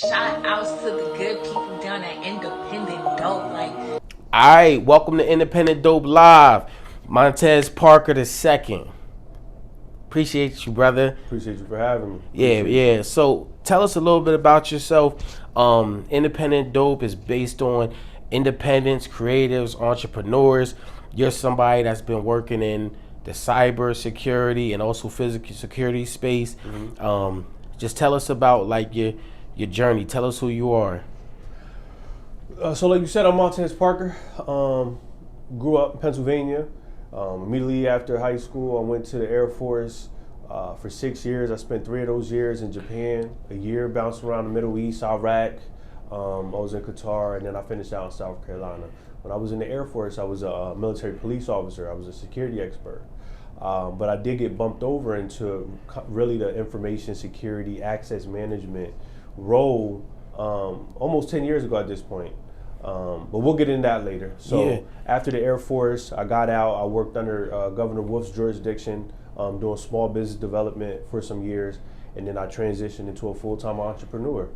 Shout outs to the good people down at Independent Dope. All right, welcome to Independent Dope Live. Montez Parker II. Appreciate you, brother. Appreciate you for having me. Yeah. So tell us a little bit about yourself. Independent Dope is based on independents, creatives, entrepreneurs. You're somebody that's been working in the cyber security and also physical security space. Just tell us about like your journey. Tell us who you are. So like you said, I'm Montez Parker. Grew up in Pennsylvania. Immediately after high school, I went to the Air Force for 6 years. I spent 3 of those years in Japan, a year bouncing around the Middle East, Iraq. I was in Qatar, and then I finished out in South Carolina. When I was in the Air Force, I was a military police officer. I was a security expert. But I did get bumped over into really the information security, access management role almost 10 years ago at this point. But we'll get into that later. So after the Air Force, I got out. I worked under Governor Wolf's jurisdiction, doing small business development for some years, and then I transitioned into a full-time entrepreneur.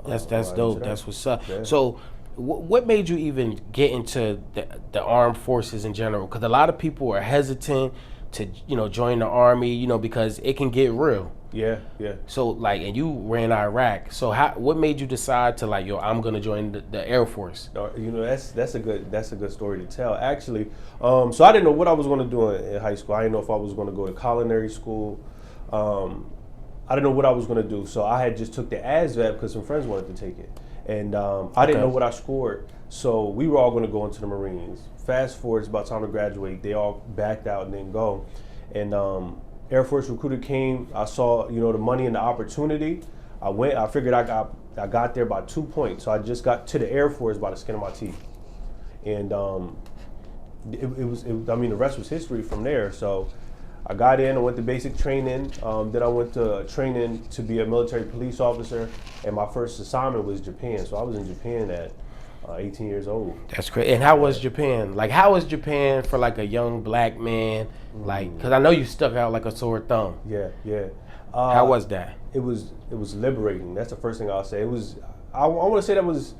That's dope. That's what's up. Yeah. So, what made you even get into the armed forces in general? Because a lot of people are hesitant to join the army, because it can get real. Yeah. So and you ran Iraq. So what made you decide to I'm gonna join the Air Force? That's a good story to tell. Actually, so I didn't know what I was going to do in high school. I didn't know if I was going to go to culinary school. I didn't know what I was going to do. So I had just took the ASVAB because some friends wanted to take it, and I didn't know what I scored. So we were all going to go into the Marines. Fast forward, it's about time to graduate. They all backed out and didn't go, and Air Force recruiter came. I saw, the money and the opportunity. I went. I figured I got there by 2 points. So I just got to the Air Force by the skin of my teeth, and the rest was history from there. So I got in. I went to basic training. Then I went to training to be a military police officer, and my first assignment was Japan. So I was in Japan at 18 years old. That's great. And how was Japan? How was Japan for a young black man? Because I know you stuck out like a sore thumb. Yeah. How was that? It was liberating. That's the first thing I'll say. It was. I want to say that was.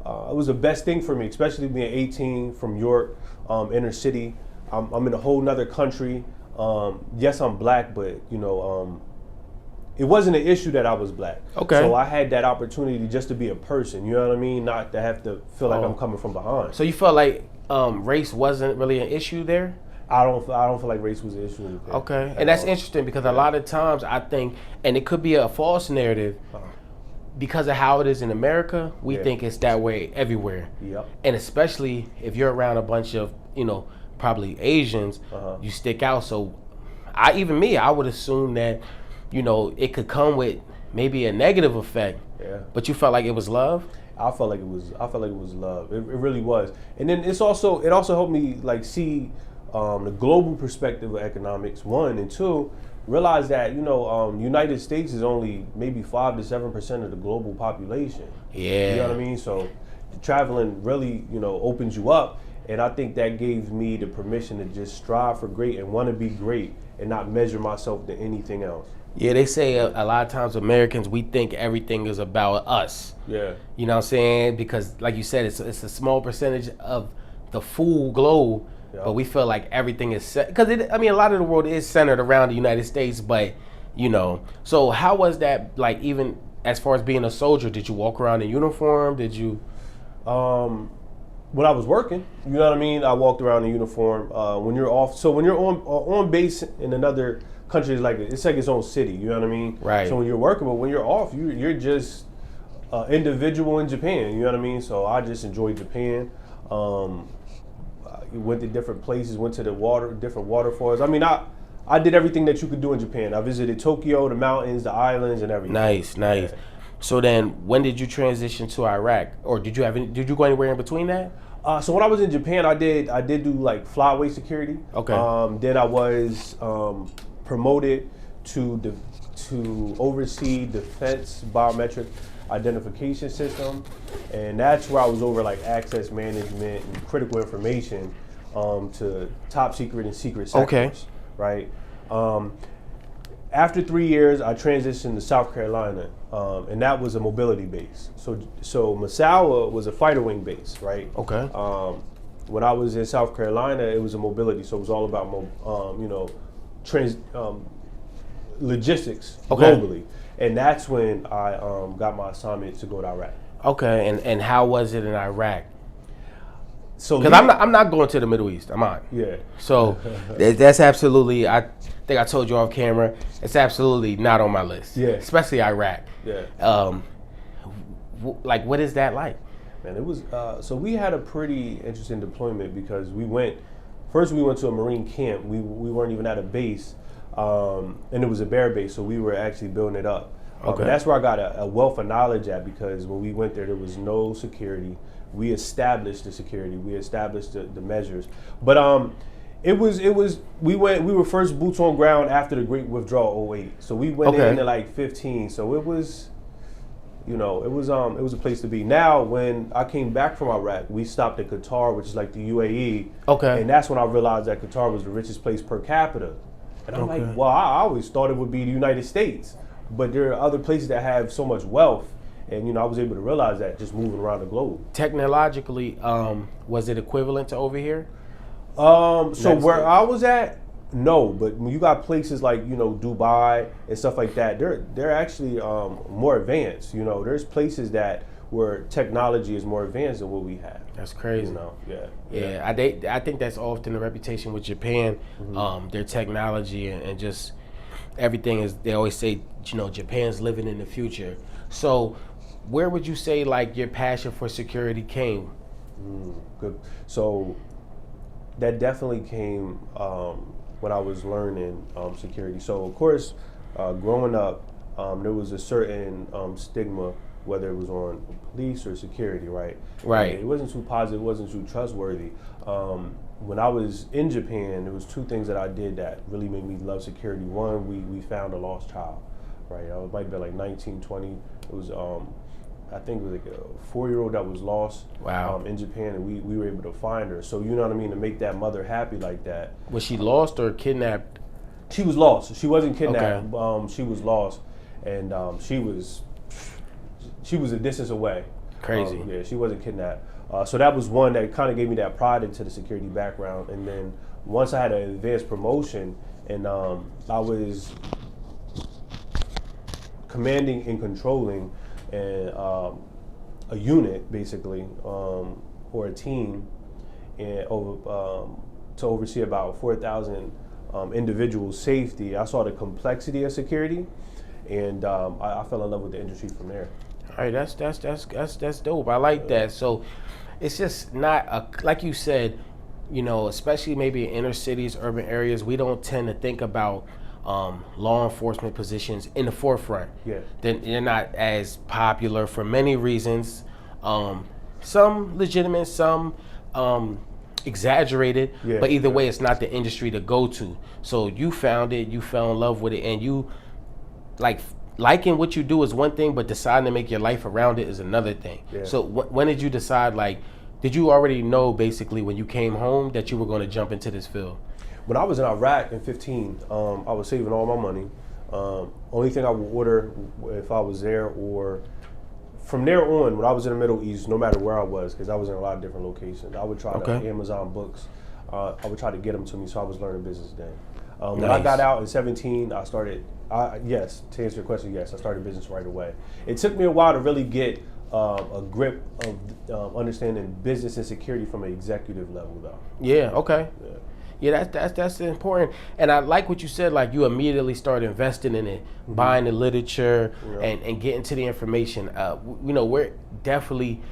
It was the best thing for me, especially being 18 from York, inner city. I'm in a whole nother country. Yes, I'm black, but it wasn't an issue that I was black. Okay. So I had that opportunity just to be a person. You know what I mean? Not to have to feel like I'm coming from behind. So you felt like race wasn't really an issue there? I don't feel like race was an issue. Okay. And that's interesting because a lot of times I think, and it could be a false narrative, because of how it is in America, we think it's that way everywhere. Yep. And especially if you're around a bunch of, probably Asians, you stick out. So I would assume that, it could come with maybe a negative effect. Yeah. But you felt like it was love? I felt like it was love. It really was. And then it also helped me see the global perspective of economics, 1, and 2, realize that United States is only maybe 5 to 7% of the global population. Yeah. You know what I mean? So traveling really opens you up, and I think that gave me the permission to just strive for great and want to be great and not measure myself to anything else. Yeah, they say a lot of times Americans, we think everything is about us. Yeah. You know what I'm saying? Because like you said, it's a small percentage of the full globe, but we feel like everything is set. Because a lot of the world is centered around the United States, but so how was that, even as far as being a soldier? Did you walk around in uniform? Did you? When I was working, you know what I mean? I walked around in uniform. When you're off, so when you're on base in another country, it's like its own city, you know what I mean? Right. So when you're working, but when you're off, you're just individual in Japan, you know what I mean? So I just enjoyed Japan. Went to different places, went to different waterfalls. I did everything that you could do in Japan. I visited Tokyo, the mountains, the islands, and everything. Nice. Yeah. So then, when did you transition to Iraq, or did you go anywhere in between that? So when I was in Japan, I did do flyaway security. Okay. Then I was promoted to oversee defense biometric identification system, and that's where I was over access management and critical information to top secret and secret sectors. Okay. Right. after 3 years, I transitioned to South Carolina, and that was a mobility base. So Massawa was a fighter wing base, right? Okay. When I was in South Carolina, it was a mobility, so it was all about logistics globally, and that's when I got my assignment to go to Iraq. Okay, and how was it in Iraq? So because I'm not going to the Middle East. I'm not. Yeah. So that's absolutely. I think I told you off camera. It's absolutely not on my list. Yeah. Especially Iraq. Yeah. Like, what is that like? Man, it was. So we had a pretty interesting deployment because we went to a Marine camp. We weren't even at a base, and it was a bear base. So we were actually building it up. Okay. That's where I got a wealth of knowledge at, because when we went there was no security. We established the security. We established the measures. But we were first boots on ground after the Great Withdrawal 2008. So we went in at like 15. So it was, it was a place to be. Now, when I came back from Iraq, we stopped at Qatar, which is like the UAE. Okay. And that's when I realized that Qatar was the richest place per capita. And I'm like, well, I always thought it would be the United States. But there are other places that have so much wealth. And, I was able to realize that just moving around the globe. Technologically, was it equivalent to over here? So where I was at, no. But when you got places like, Dubai and stuff like that, they're actually more advanced. There's places where technology is more advanced than what we have. That's crazy. Yeah. I think that's often the reputation with Japan, their technology and just everything is. They always say, Japan's living in the future. So, where would you say like your passion for security came? Good. So, that definitely came when I was learning security. So, of course, growing up, there was a certain stigma, whether it was on police or security, right? Right. It wasn't too positive, it wasn't too trustworthy. When I was in Japan, there was two things that I did that really made me love security. One, we found a lost child, right? It might have been like 19, 20. It was, I think it was like a 4-year-old that was lost. Wow. In Japan, and we were able to find her. So, you know what I mean, to make that mother happy like that. Was she lost or kidnapped? She was lost. She wasn't kidnapped. Okay. She was lost, and she was a distance away. Crazy. Yeah, she wasn't kidnapped. So that was one that kind of gave me that pride into the security background. And then once I had an advanced promotion, and I was commanding and controlling a unit, basically, or a team, and to oversee about 4,000 individuals' safety. I saw the complexity of security, and I fell in love with the industry from there. All right, that's dope. I like that. So it's just not like you said, especially maybe in inner cities, urban areas, we don't tend to think about law enforcement positions in the forefront. Yeah. They're not as popular for many reasons. Some legitimate, some exaggerated, but either way, it's not the industry to go to. So you found it, you fell in love with it, and you liking what you do is one thing, but deciding to make your life around it is another thing. Yeah. So when did you decide, did you already know basically when you came home that you were going to jump into this field? When I was in Iraq in 15, I was saving all my money. Only thing I would order if I was there, or from there on, when I was in the Middle East, no matter where I was, because I was in a lot of different locations, I would try to Amazon books. I would try to get them to me, so I was learning business then. When I got out in 17, I started, yes, to answer your question, yes, I started business right away. It took me a while to really get a grip of understanding business and security from an executive level, though. Yeah, okay. Yeah, that's important. And I like what you said, you immediately started investing in it, buying the literature and getting to the information. We're definitely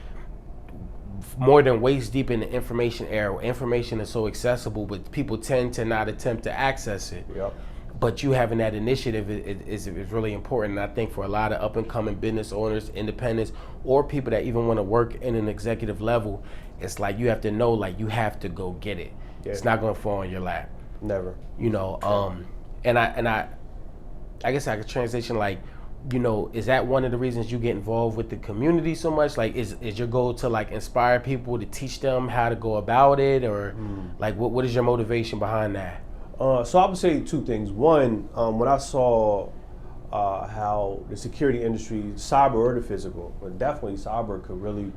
more than waist deep in the information era. Information is so accessible, but people tend to not attempt to access it. Yep. But you having that initiative is really important. And I think for a lot of up and coming business owners, independents, or people that even want to work in an executive level, it's you have to know, you have to go get it. Yeah. It's not going to fall in your lap. Never. And I guess I could transition is that one of the reasons you get involved with the community so much? Is your goal to inspire people to teach them how to go about it, or what is your motivation behind that? So I would say two things. One, when I saw how the security industry, cyber or the physical, but definitely cyber could really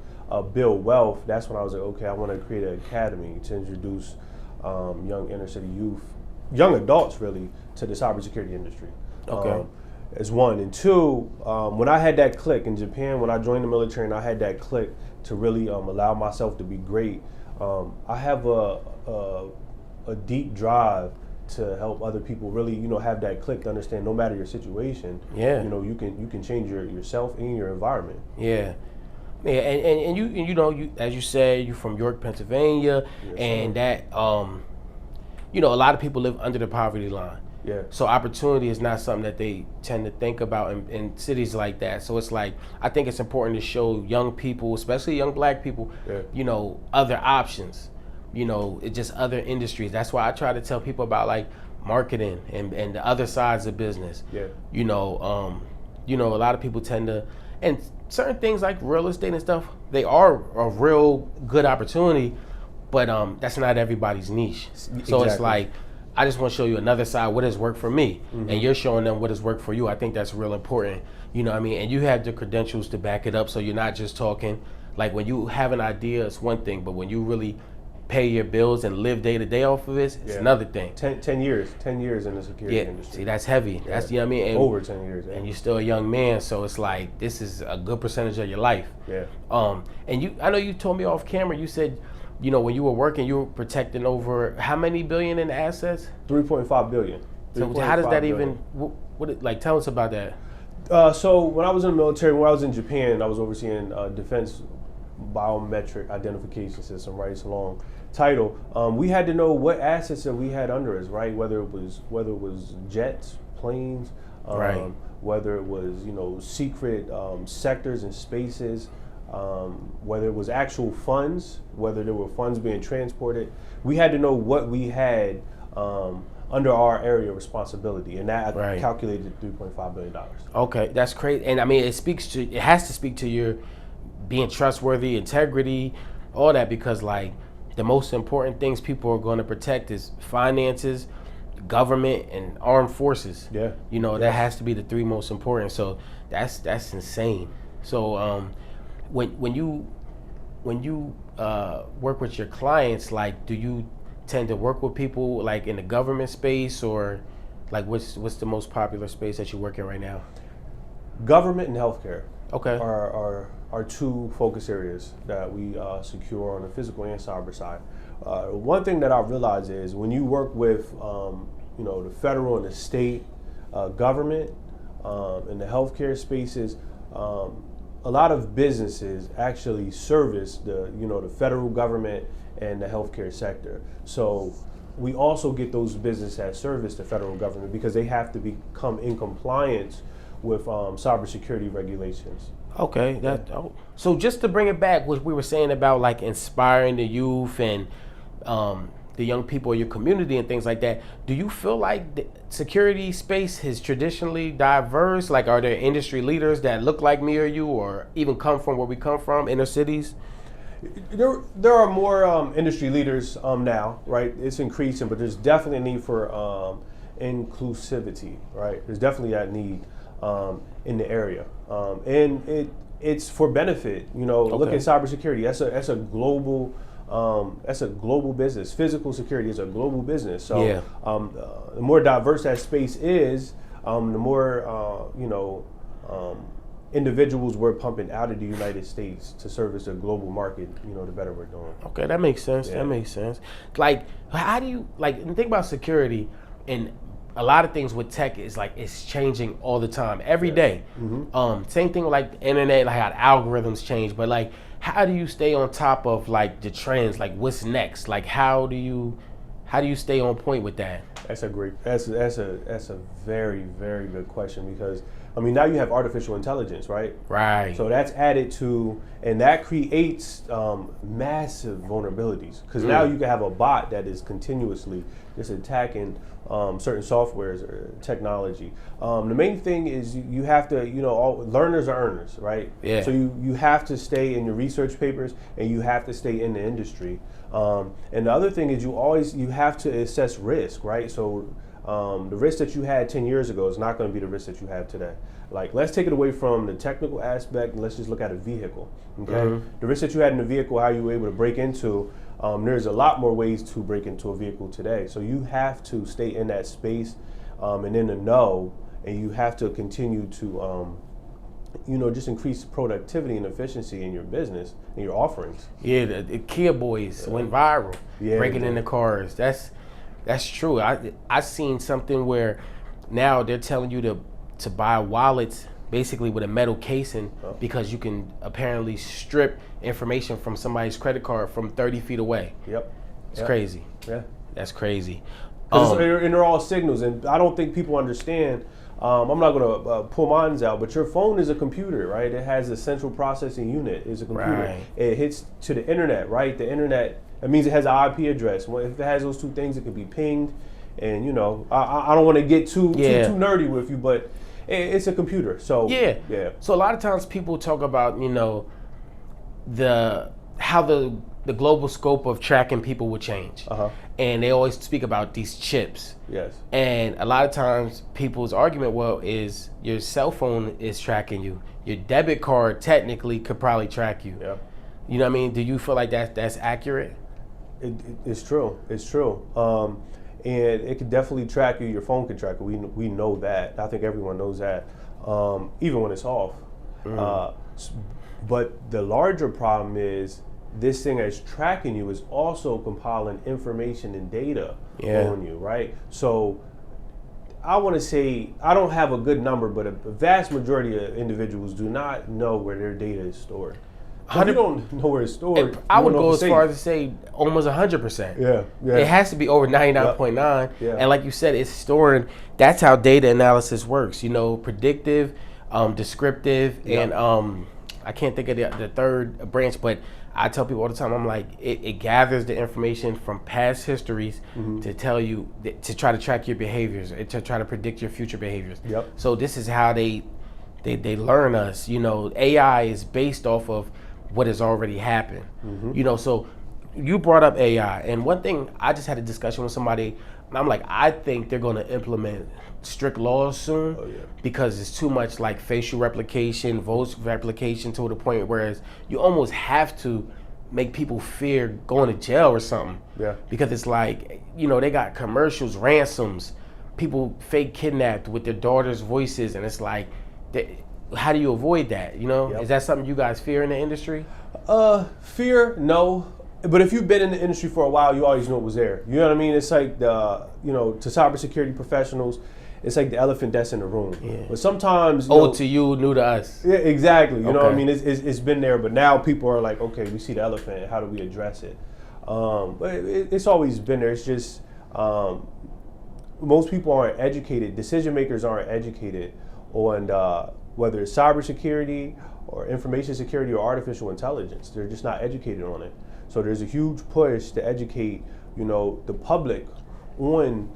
build wealth, that's when I was like, okay, I want to create an academy to introduce young inner city youth, young adults really, to the cybersecurity industry. Okay. As one. And two, when I had that click in Japan, when I joined the military and I had that click to really allow myself to be great, I have a deep drive to help other people really, have that click to understand no matter your situation, you can change yourself and your environment. Yeah. Yeah, and you as you said, you're from York, Pennsylvania, Yes, and sir. that a lot of people live under the poverty line. Yeah. So opportunity is not something that they tend to think about in cities like that. So it's like, I think it's important to show young people, especially young black people, other options, it's just other industries. That's why I try to tell people about like marketing and the other sides of business. Yeah. A lot of people tend to, and certain things like real estate and stuff, they are a real good opportunity, but that's not everybody's niche. So It's like, I just want to show you another side, what has worked for me, and you're showing them what has worked for you. I think that's real important, you know what I mean? And you have the credentials to back it up, so you're not just talking. Like when you have an idea, it's one thing, but when you really pay your bills and live day to day off of it, it's another thing. 10 years in the security industry. See, that's heavy. That's, you know what I mean? And, over 10 years. And you're still a young man, so it's like, this is a good percentage of your life. Yeah. And I know you told me off camera, you said, when you were working, you were protecting over how many billion in assets? 3.5 billion. So how does that even, tell us about that. So when I was in the military, when I was in Japan, I was overseeing defense biometric identification system, right? It's a long title. We had to know what assets that we had under us, right? Whether it was jets, planes, right. Whether it was secret sectors and spaces, whether it was actual funds, whether there were funds being transported. We had to know what we had under our area of responsibility, and that I calculated $3.5 billion. Okay, that's crazy. And I mean, it has to speak to your being trustworthy, integrity, all that, because like the most important things people are going to protect is finances, government, and armed forces. Yeah. That has to be the three most important. So that's insane. So when you work with your clients, like, do you tend to work with people like in the government space, or like what's the most popular space that you work in right now? Government and healthcare. Okay. Are two focus areas that we secure on the physical and cyber side. One thing that I realize is when you work with the federal and the state government and the healthcare spaces, a lot of businesses actually service the federal government and the healthcare sector. So we also get those businesses that service the federal government because they have to become in compliance with cybersecurity regulations. Okay, so just to bring it back, what we were saying about like inspiring the youth and the young people in your community and things like that, do you feel like the security space is traditionally diverse? Like, are there industry leaders that look like me or you, or even come from where we come from, inner cities? There are more industry leaders now, right? It's increasing, but there's definitely a need for inclusivity, right? There's definitely that need in the area, and it's for benefit. Look at cybersecurity. That's a global business. Physical security is a global business. So the more diverse that space is, the more individuals we're pumping out of the United States to service a global market, the better we're doing. Okay, that makes sense. Yeah. That makes sense. Like, how do you think about security? And a lot of things with tech is like it's changing all the time, every day. Mm-hmm. Same thing with like the internet, like how algorithms change. But like, how do you stay on top of like the trends? Like, what's next? Like, how do you stay on point with that? That's a very, very good question, because I mean, now you have artificial intelligence, right? Right. So that's added to, and that creates massive vulnerabilities, because now you can have a bot that is continuously just attacking certain softwares or technology. The main thing is you have to, all learners are earners, right? Yeah. So you have to stay in your research papers, and you have to stay in the industry. And the other thing is you have to assess risk, right? So the risk that you had 10 years ago is not going to be the risk that you have today. Like, let's take it away from the technical aspect and let's just look at a vehicle, okay? The risk that you had in the vehicle, how you were able to break into, there's a lot more ways to break into a vehicle today. So you have to stay in that space and in the know, and you have to continue to, just increase productivity and efficiency in your business and your offerings. Yeah, the Kia boys went viral, breaking into cars. That's true. I seen something where now they're telling you to buy wallets basically with a metal casing because you can apparently strip information from somebody's credit card from 30 feet away. It's crazy. That's crazy. And they're all signals, and I don't think people understand. I'm not going to pull mine out, but your phone is a computer, right? It has a central processing unit. It's a computer. Right. It hits to the internet, right? The internet, that means it has an IP address. Well, if it has those two things, it can be pinged. And I don't want to get too nerdy with you, but it's a computer. So yeah. So a lot of times people talk about how the global scope of tracking people will change, and they always speak about these chips. Yes. And a lot of times people's argument, is your cell phone is tracking you. Your debit card technically could probably track you. Yeah. You know what I mean? Do you feel like that's accurate? It's true. It's true. And it can definitely track you. Your phone can track you. We know that. I think everyone knows that, even when it's off. But the larger problem is this thing that's tracking you is also compiling information and data on you, right? So I want to say, I don't have a good number, but a vast majority of individuals do not know where their data is stored. If you don't know where it's stored, I would go as far as to say almost 100%. Yeah. It has to be over 99.9. Yeah. And like you said, it's storing. That's how data analysis works. Predictive, descriptive, and I can't think of the third branch, but I tell people all the time, I'm like, it gathers the information from past histories to tell you, to try to track your behaviors, to try to predict your future behaviors. So this is how they learn us. AI is based off of what has already happened. So you brought up AI, and one thing, I just had a discussion with somebody, and I'm like, I think they're going to implement strict laws soon because it's too much like facial replication, voice replication, to the point whereas you almost have to make people fear going to jail or something. Because it's like, they got commercials, ransoms, people fake kidnapped with their daughters' voices, and it's like, how do you avoid that? Is that something you guys fear in the industry? Fear, no. But if you've been in the industry for a while, you always know it was there. You know what I mean? It's like to cybersecurity professionals, it's like the elephant that's in the room. But sometimes old to you, new to us. Yeah, exactly. You know what I mean? It's been there, but now people are like, okay, we see the elephant. How do we address it? But it's always been there. It's just most people aren't educated. Decision makers aren't educated on whether it's cybersecurity or information security or artificial intelligence. They're just not educated on it. So there's a huge push to educate, the public on,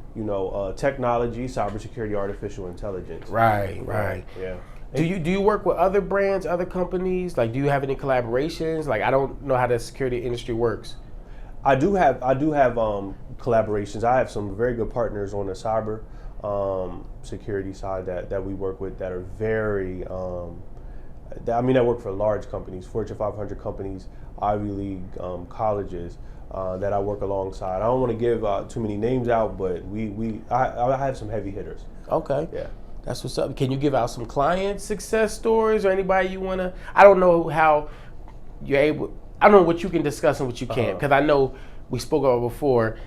technology, cybersecurity, artificial intelligence. Right. Yeah. Do you work with other brands, other companies? Like, do you have any collaborations? Like, I don't know how the security industry works. I do have collaborations. I have some very good partners on the cyber security side that we work with that are very, I work for large companies, Fortune 500 companies, Ivy League colleges that I work alongside. I don't want to give too many names out, but I have some heavy hitters. Okay. Yeah. That's what's up. Can you give out some client success stories or anybody you want to? I don't know how you're able. I don't know what you can discuss and what you can't, because I know we spoke about before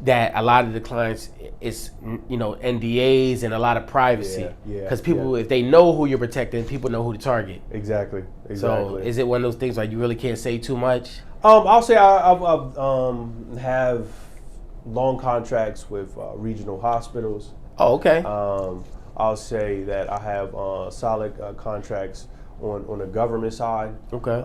that a lot of the clients is NDAs and a lot of privacy. Because people, if they know who you're protecting, people know who to target. Exactly. So is it one of those things like you really can't say too much? I'll say I have long contracts with regional hospitals. Oh, okay. I'll say that I have solid contracts on the government side. Okay.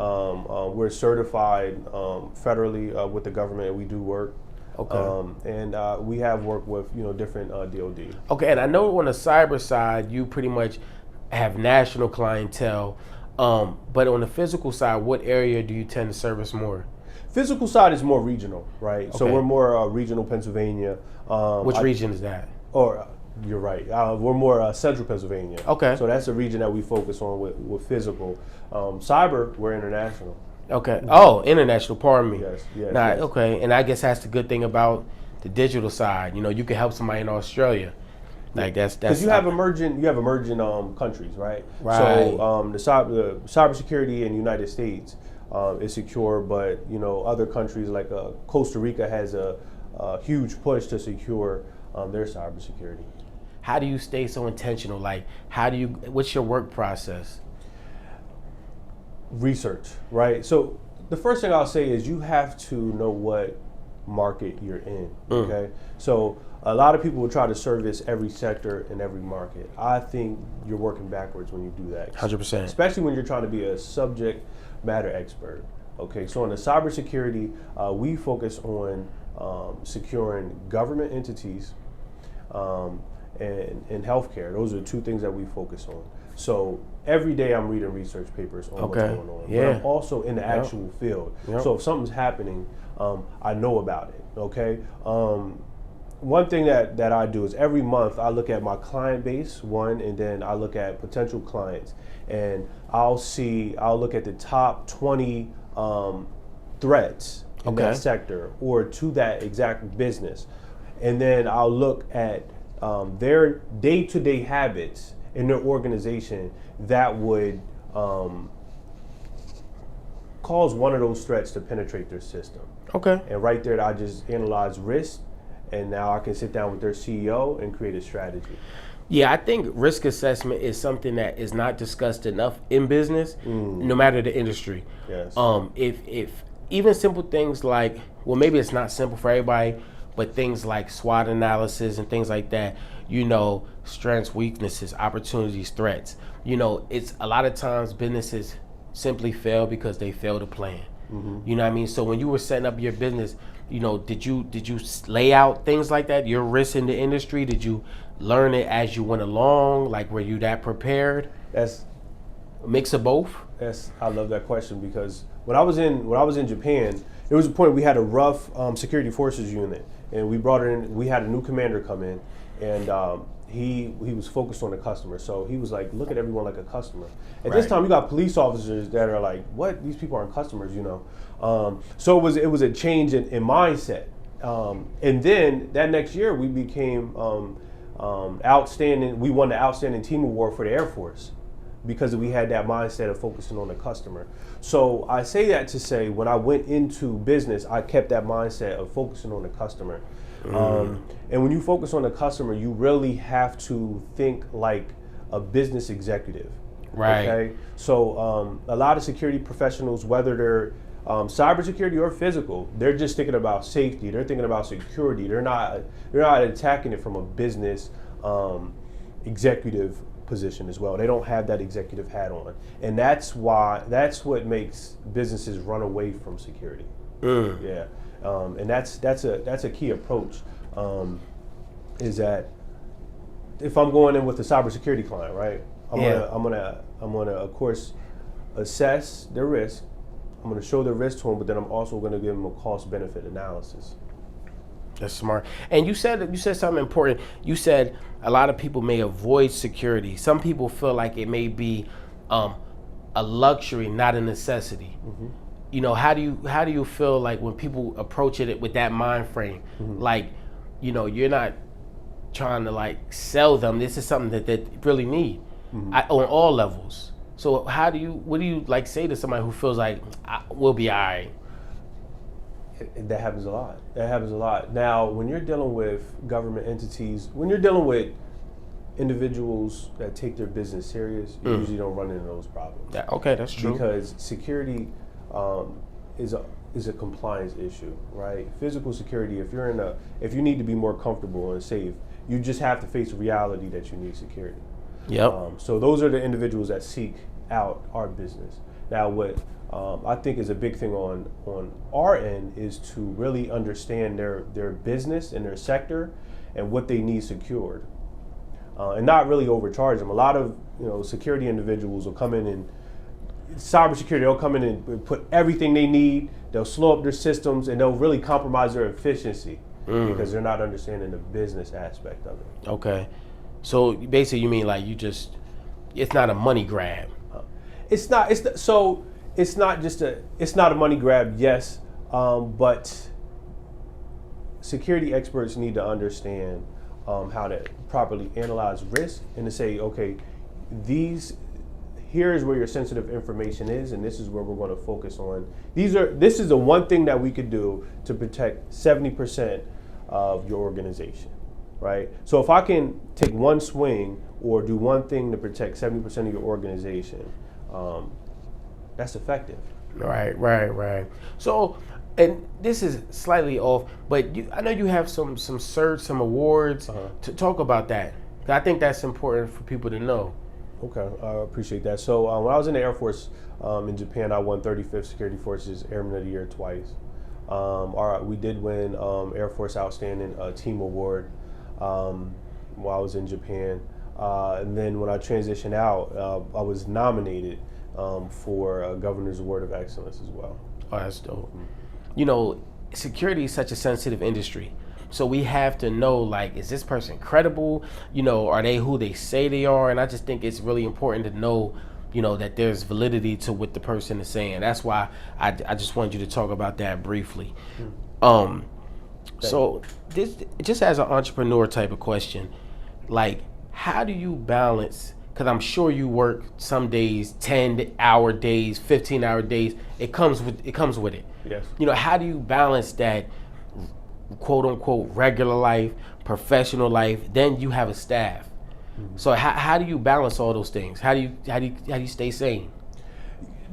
We're certified federally with the government. We do work. Okay. And we have worked with different DoD. Okay, and I know on the cyber side, you pretty much have national clientele, but on the physical side, what area do you tend to service more? Physical side is more regional, right? So Okay. we're more regional Pennsylvania. Which region is that? Or you're right. We're more central Pennsylvania. Okay. So that's the region that we focus on with physical. Cyber, we're international. Okay. Oh, international. Pardon me. Yes. Nah, okay, and I guess that's the good thing about the digital side. You can help somebody in Australia. Like that's because you have emerging countries, right? Right. So the cybersecurity in the United States is secure, but other countries like Costa Rica has a huge push to secure their cybersecurity. How do you stay so intentional? Like, what's your work process? Research, right? So the first thing I'll say is you have to know what market you're in, okay? So a lot of people will try to service every sector in every market. I think you're working backwards when you do that. 100%. Especially when you're trying to be a subject matter expert, okay? So in the cybersecurity, we focus on securing government entities and healthcare. Those are two things that we focus on. So every day I'm reading research papers on what's going on. Yeah. But I'm also in the actual field. Yep. So if something's happening, I know about it, okay? One thing that I do is every month I look at my client base, and then I look at potential clients. And I'll look at the top 20 threats in that sector or to that exact business. And then I'll look at their day-to-day habits in their organization that would cause one of those threats to penetrate their system. Okay. And right there, I just analyze risk, and now I can sit down with their CEO and create a strategy. Yeah, I think risk assessment is something that is not discussed enough in business, no matter the industry. Yes. If even simple things like, well, maybe it's not simple for everybody, but things like SWOT analysis and things like that, strengths, weaknesses, opportunities, threats. It's a lot of times businesses simply fail because they fail to plan. You know what I mean? So when you were setting up your business, did you lay out things like that, your risks in the industry? Did you learn it as you went along? Like, were you that prepared? That's A mix of both? I love that question because when I was in Japan, there was a point we had a rough security forces unit, and we had a new commander come in, and he was focused on the customer. So he was like, look at everyone like a customer. At this time, you got police officers that are like, what? These people aren't customers, So it was a change in mindset. And then that next year, we became outstanding. We won the Outstanding Team Award for the Air Force because we had that mindset of focusing on the customer. So I say that to say, when I went into business, I kept that mindset of focusing on the customer. And when you focus on the customer, you really have to think like a business executive. Right. Okay. So a lot of security professionals, whether they're cybersecurity or physical, they're just thinking about safety. They're thinking about security. They're not attacking it from a business executive position as well. They don't have that executive hat on, and that's what makes businesses run away from security. Yeah. And that's a key approach. Is that if I'm going in with a cybersecurity client, right? I'm gonna of course assess their risk. I'm gonna show the risk to them, but then I'm also gonna give them a cost benefit analysis. That's smart. And you said something important. You said a lot of people may avoid security. Some people feel like it may be a luxury, not a necessity. How do you feel like when people approach it with that mind frame? Like, you're not trying to like sell them. This is something that they really need on all levels. So what do you like say to somebody who feels like we'll be all right? That happens a lot. Now, when you're dealing with government entities, when you're dealing with individuals that take their business serious, you usually don't run into those problems. Okay, that's true. Because security is a compliance issue, right? Physical security, if you need to be more comfortable and safe, You just have to face the reality that you need security. Yep. So those are the individuals that seek out our business. Now, what I think is a big thing on our end is to really understand their business and their sector and what they need secured, and not really overcharge them. A lot of security individuals will come in and cybersecurity. They'll come in and put everything they need. They'll slow up their systems and they'll really compromise their efficiency because they're not understanding the business aspect of it. Okay. So basically, you mean like it's not a money grab. It's not a money grab, yes, but security experts need to understand how to properly analyze risk and to say, okay, here is where your sensitive information is, and this is where we're going to focus on. This is the one thing that we could do to protect 70% of your organization, right? So if I can take one swing or do one thing to protect 70% of your organization, that's effective. Right. So, and this is slightly off, but I know you have some certs, some awards. To talk about that. I think that's important for people to know. Okay, I appreciate that. So when I was in the Air Force in Japan, I won 35th Security Forces Airman of the Year twice. We did win Air Force Outstanding Team Award while I was in Japan. And then when I transitioned out, I was nominated for a Governor's Award of Excellence as well. Oh, that's dope. Security is such a sensitive industry. So we have to know, like, is this person credible? Are they who they say they are? And I just think it's really important to know, that there's validity to what the person is saying. That's why I just wanted you to talk about that briefly. So this, just as an entrepreneur type of question, like, how do you balance? Because I'm sure you work some days, 10-hour days, 15-hour days. It comes with it. Yes. How do you balance that, quote unquote, regular life, professional life? Then you have a staff. So how do you balance all those things? How do you stay sane?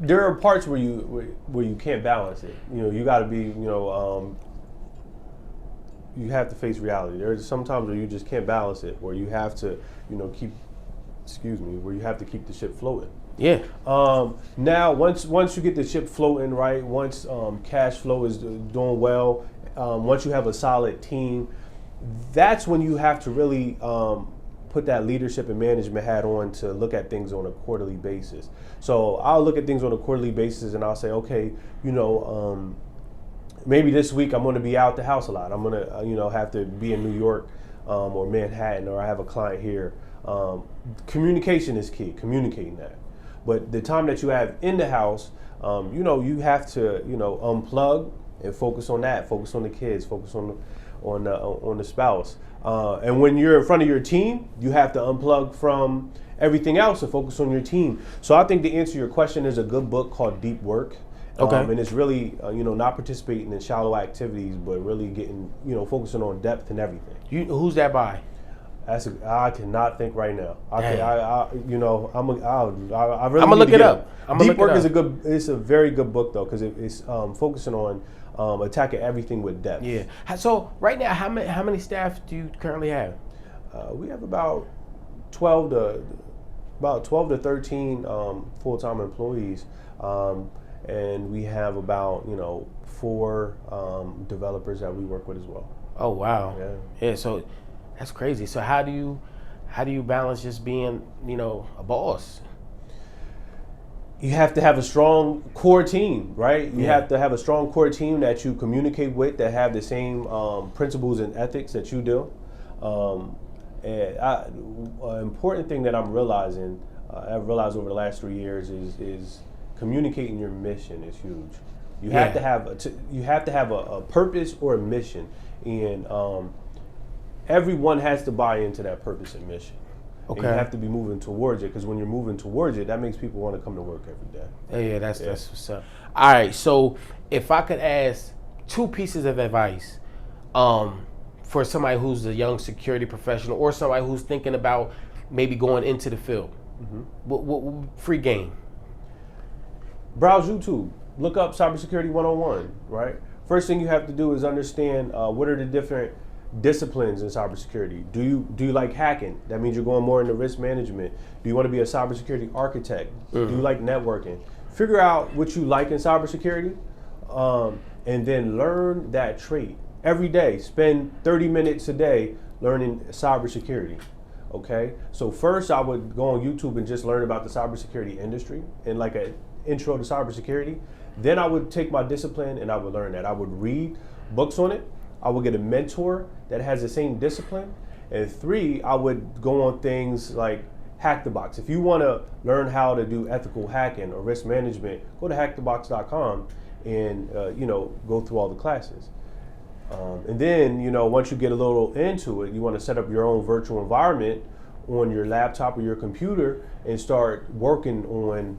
There are parts where you can't balance it. You got to be, you have to face reality. There's some times where you just can't balance it, where you have to, where you have to keep the ship floating. Yeah. Now, once you get the ship floating, right? Once cash flow is doing well, once you have a solid team, that's when you have to really put that leadership and management hat on to look at things on a quarterly basis. So I'll look at things on a quarterly basis and I'll say, okay, maybe this week I'm going to be out the house a lot. I'm going to, have to be in New York or Manhattan, or I have a client here. Communication is key, communicating that. But the time that you have in the house, you have to, unplug and focus on that, focus on the kids, focus on the spouse. And when you're in front of your team, you have to unplug from everything else and focus on your team. So I think to answer your question, there's a good book called Deep Work. Okay. And it's really, not participating in shallow activities, but really getting, focusing on depth and everything. Who's that by? I cannot think right now. I'm gonna look it up. Deep Work is it's a very good book though, because it's focusing on attacking everything with depth. Yeah. So right now, how many staff do you currently have? We have about 12 to 13 full-time employees, and we have about 4 developers that we work with as well. Oh wow. Yeah. So that's crazy. So how do you balance just being a boss? You have to have a strong core team, right? You have to have a strong core team that you communicate with, that have the same principles and ethics that you do. An important thing that I've realized over the last 3 years is communicating your mission is huge. You have to have a purpose or a mission, and everyone has to buy into that purpose and mission. Okay. And you have to be moving towards it, because when you're moving towards it, that makes people want to come to work every day. Yeah, that's what's up. All right, so if I could ask 2 pieces of advice for somebody who's a young security professional or somebody who's thinking about maybe going into the field, what free game? Browse YouTube. Look up Cybersecurity 101, right? First thing you have to do is understand what are the different disciplines in cybersecurity. Do you like hacking? That means you're going more into risk management. Do you want to be a cybersecurity architect? Do you like networking? Figure out what you like in cybersecurity, and then learn that trait every day. Spend 30 minutes a day learning cybersecurity. Okay, so first I would go on YouTube and just learn about the cybersecurity industry and like an intro to cybersecurity. Then I would take my discipline and I would learn that. I would read books on it. I would get a mentor that has the same discipline. And 3, I would go on things like Hack the Box. If you want to learn how to do ethical hacking or risk management, go to hackthebox.com and go through all the classes. And then, once you get a little into it, you want to set up your own virtual environment on your laptop or your computer and start working on,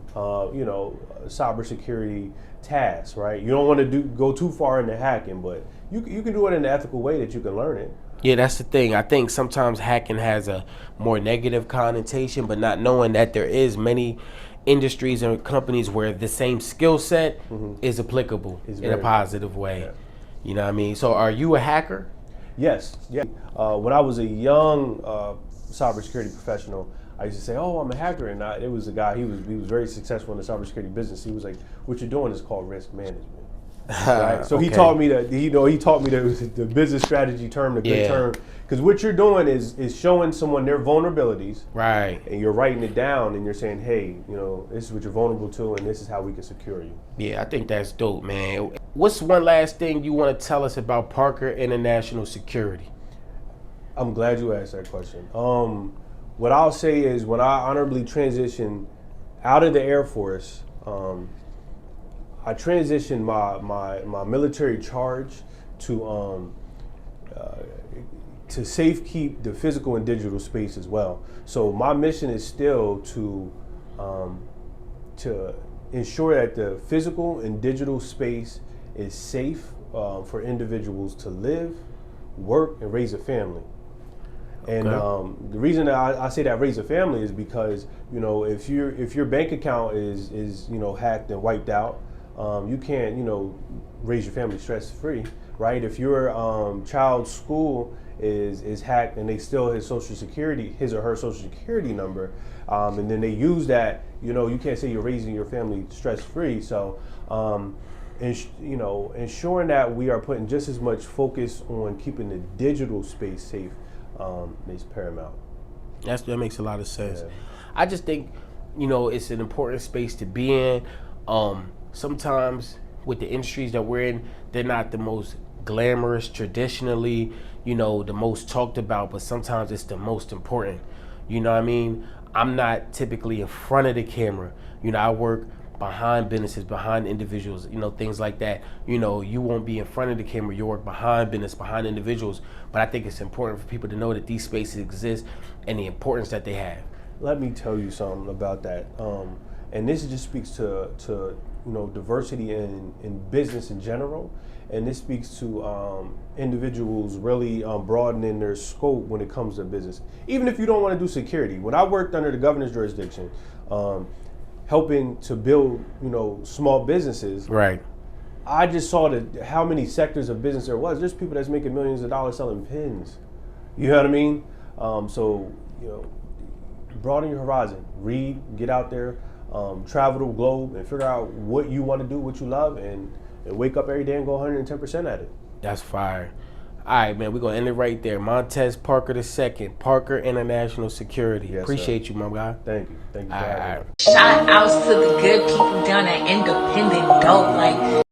cybersecurity tasks, right? You don't want to go too far into hacking, but you can do it in an ethical way that you can learn it. Yeah, that's the thing. I think sometimes hacking has a more negative connotation, but not knowing that there is many industries and companies where the same skill set is applicable in a positive way. Yeah. You know what I mean? So are you a hacker? Yes. Yeah. When I was a young cybersecurity professional, I used to say, "Oh, I'm a hacker," and it was a guy. He was very successful in the cybersecurity business. He was like, "What you're doing is called risk management." Right? So Okay. he taught me that. He taught me the business strategy term, the good term, because what you're doing is showing someone their vulnerabilities, Right. and you're writing it down, and you're saying, "Hey, this is what you're vulnerable to, and this is how we can secure you." Yeah, I think that's dope, man. What's one last thing you want to tell us about Parker International Security? I'm glad you asked that question. What I'll say is when I honorably transitioned out of the Air Force, I transitioned my military charge to safekeep the physical and digital space as well. So my mission is still to ensure that the physical and digital space is safe for individuals to live, work, and raise a family. And the reason that I say that raise a family is because if your bank account is hacked and wiped out, you can't raise your family stress free, right? If your child's school is hacked and they steal his or her social security number, and then they use that, you can't say you're raising your family stress free. So ensuring that we are putting just as much focus on keeping the digital space safe is paramount. That makes a lot of sense. Yeah. I just think, it's an important space to be in. Sometimes with the industries that we're in, they're not the most glamorous traditionally, the most talked about, but sometimes it's the most important. You know what I mean? I'm not typically in front of the camera. I work behind businesses, behind individuals, things like that. You won't be in front of the camera, you work behind business, behind individuals. But I think it's important for people to know that these spaces exist and the importance that they have. Let me tell you something about that. And this just speaks to diversity in business in general. And this speaks to individuals really broadening their scope when it comes to business. Even if you don't want to do security. When I worked under the governor's jurisdiction, helping to build, small businesses. Right. I just saw how many sectors of business there was. There's people that's making millions of dollars selling pins. You know what I mean? So broaden your horizon. Read, get out there, travel the globe, and figure out what you want to do, what you love, and wake up every day and go 110% at it. That's fire. All right, man, we're going to end it right there. Montez Parker II, Parker International Security. Yes, Appreciate sir. you, my guy. Thank you. Thank you for All having right. me. Shout outs to the good people down at Independent Dope.